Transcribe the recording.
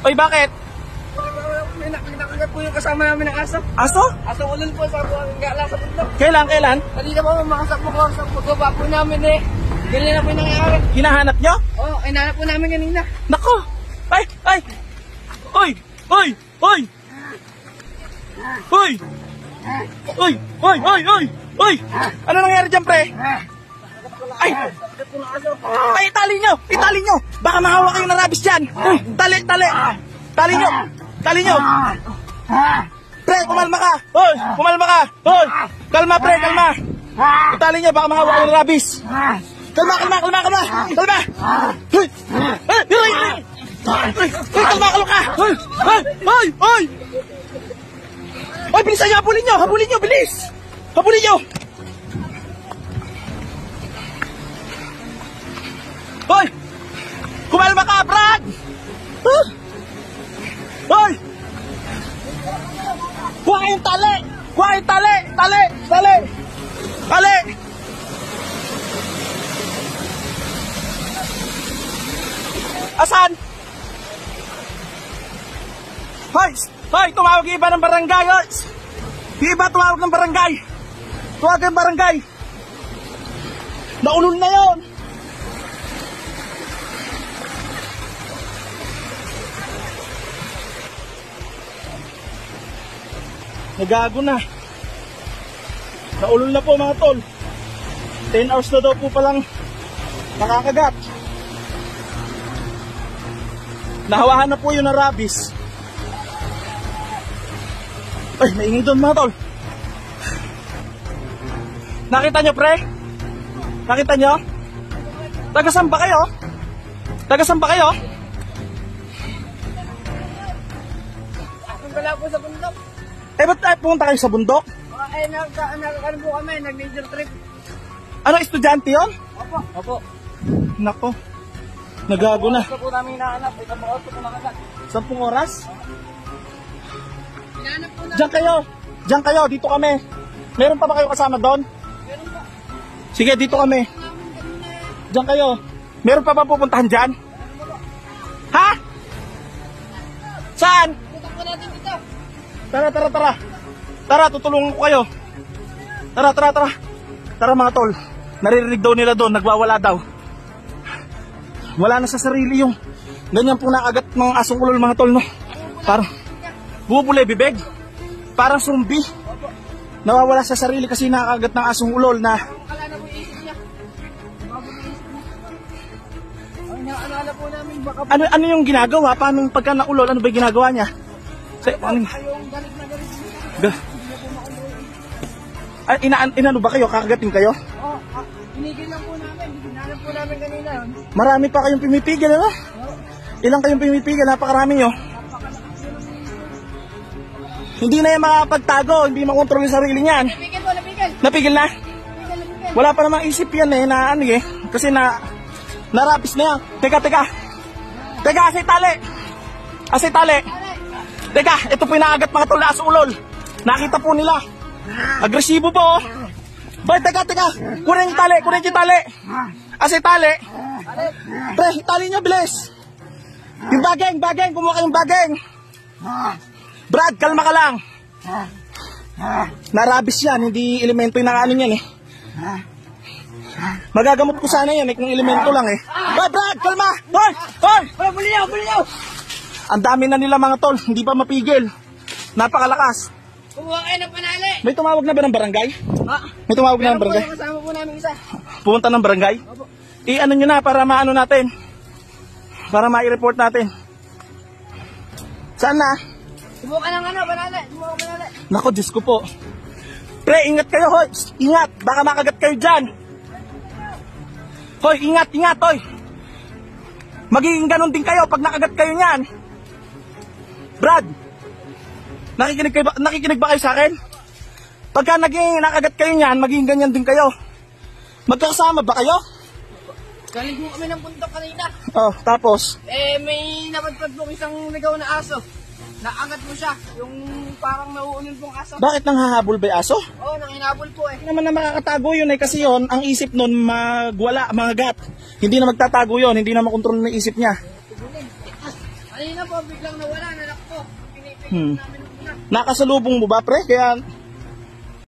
Oy, bakit? May nakakagat po yung kasama namin ng aso. Aso? Aso ulol po sa buwan ng gala sa bundok. Kailan? Kanina po makasap mo ko sa pagbaba po namin eh. Ganyan na po yung nangyayari. Hinahanap nyo? Oo, inanap po namin kanina. Nako! Ay! Oy! Oy! Ano nangyari dyan, pre? Ay! Ay, itali nyo! Baka mahawa kayo ng rabies dyan! Tali nyo! Pre, kumalma ka! Hoy! Kalma, pre, kalma! Itali nyo, baka mahawa kayo ng rabies! Kalma! Hoy! Kalma ka! Hoy! Hoy, bilisan nyo! Habulin nyo! Bilis! Habulin nyo! Hoy! Kumalma ka, Brad! Hoy! Kuha kayong tali! Tali! Asan? Hoy! Tumawag yung iba ng barangay! Yung iba tumawag ng barangay! Tuwag yung barangay! Naulol na yon! Nagago na. Naulol na po mga tol. 10 hours na daw po palang nakakagat. Nahawahan na po yun ng rabies. Ay, maingay doon mga tol. Nakita nyo, pre? Nakita nyo? Tagasan ba kayo? Wala po sa bundok. Ba't pumunta kayo sa bundok? Nakakaano po kami, nag-major trip. Ano, estudyante yun? Opo. Nako. Nagago na. Ito po namin hinahanap. Ito po po nakagat. 10 oras? Hinahanap po namin. Diyan kayo, dito kami. Meron pa ba kayo kasama doon? Meron po. Sige, dito kami. Diyan kayo. Meron pa ba pupuntahan dyan? Ha? Saan? Punta po natin dito. Tara, tutulungan ko kayo. Tara mga tol. Naririnig daw nila doon, nagwawala daw. Wala na sa sarili yung ganyan pong nakagat ng asong ulol mga tol, no? Parang bubule bibig. Parang zombie. Nawawala sa sarili kasi nakagat ng asong ulol na Akala na po yung isip niya. Bago yung isip niya. Ang inaalala po namin baka po ano yung ginagawa? Paano pagka naulol, ano ba yung ginagawa niya? yung galit na galit. Inano ba kayo? Kakagatin kayo? Pinigil lang po namin. Hinahanap po namin kanina yun. Marami pa kayong pumipigil, ano? Ilang kayong pumipigil? Napakarami nyo. Hindi na yan makapagtago, hindi makontrol yung sarili niyan. Napigil po, napigil. Napigil na? Napigil. Wala pa namang isip yan eh, na ano eh. Kasi narapis na yan. Teka, asay tali. Teka, ito po yung nakagat mga tol na aso ulol. Nakita po nila. Agresibo po oh. Boy, teka. Kunin yung tali. Asay tali. Pre, tali nyo, bilis. Yung bageng. Kumuha kayong bageng. Brad, kalma ka lang. Narabis yan, hindi elemento yung nakaano yan eh. Magagamot ko sana yan eh, kung elemento lang eh. Boy, Brad, kalma! Hoy! Buli niyo! Ang dami na nila mga tol, hindi pa mapigil. Napakalakas. Kumuha kayo ng panali. May tumawag na ba ng barangay? Ha? May tumawag na ng Meron po barangay? yung kasama po namin isa. Pumunta ng barangay? Opo. I-ano nyo na para maano natin. Para ma-report natin. Saan na? Kumuha ka ng panali. Nako, Diyos ko po. Pre, ingat kayo, hoy. Ingat, baka makagat kayo dyan. Hoy, ingat, hoy. Magiging ganun din kayo pag nakagat kayo niyan. Brad, nakikinig ba kayo sa akin? Pagka nakagat kayo niyan, magiging ganyan din kayo. Magkakasama ba kayo? Galing po kami ng puntok kanina. Oh, tapos? May napadpad po isang ligaw na aso. Naagat mo siya. Yung parang nauunin pong aso. Bakit nang hahabol ba yung aso? Oo, nanginabol po eh. Hindi naman na makakatago yun eh, kasi yun, ang isip nun magwala, magagat. Hindi na magtatago yun, hindi na makontrol ng isip niya. Kanina po, biglang nawala, nanak po. Pinipigil Hmm. namin muna. Nakasalubong mo ba, pre? Kaya